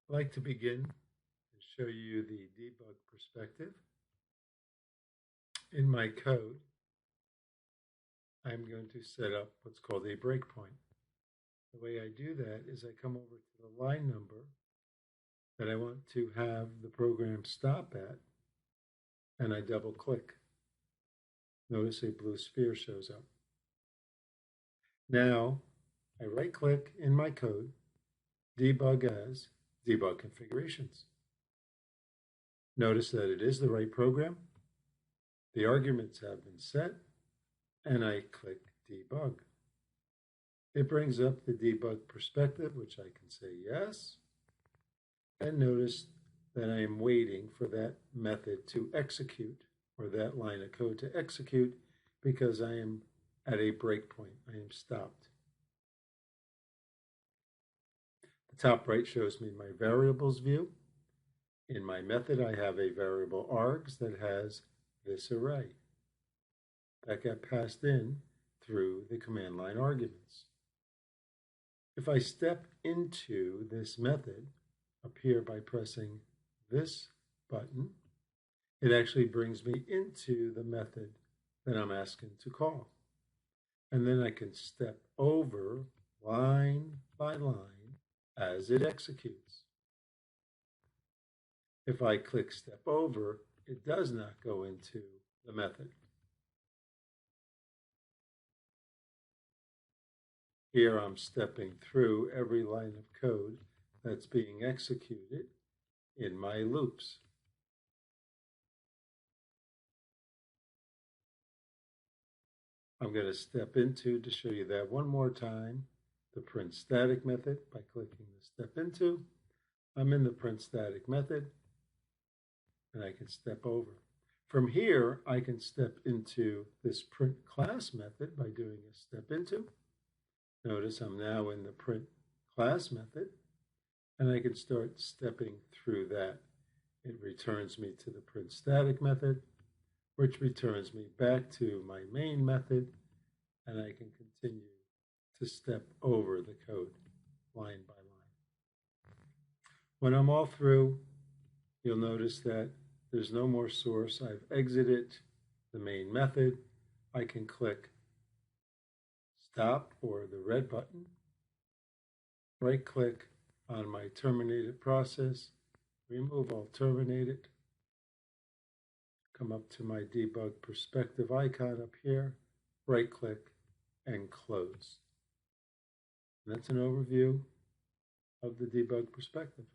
I'd like to begin and show you the debug perspective. In my code, I'm going to set up what's called a breakpoint. The way I do that is I come over to the line number that I want to have the program stop at, and I double click. Notice a blue sphere shows up. Now, I right click in my code, debug as debug configurations. Notice that it is the right program. The arguments have been set, and I click debug. It brings up the debug perspective, which I can say yes. And notice that I am waiting for that method to execute, or that line of code to execute, because I am at a breakpoint. I am stopped. The top right shows me my variables view. In my method, I have a variable args that has this array that got passed in through the command line arguments. If I step into this method up here by pressing this button, it actually brings me into the method that I'm asking to call. And then I can step over line by line as it executes. If I click step over, it does not go into the method. Here I'm stepping through every line of code that's being executed in my loops. I'm going to step into, to show you that one more time, the print static method by clicking the step into. I'm in the print static method, and I can step over. From here, I can step into this print class method by doing a step into. Notice I'm now in the print class method, and I can start stepping through that. It returns me to the print static method, which returns me back to my main method, and I can continue to step over the code line by line. When I'm all through, you'll notice that there's no more source. I've exited the main method. I can click stop or the red button, right click on my terminated process, remove all terminated, come up to my debug perspective icon up here, right click and close. And that's an overview of the debug perspective.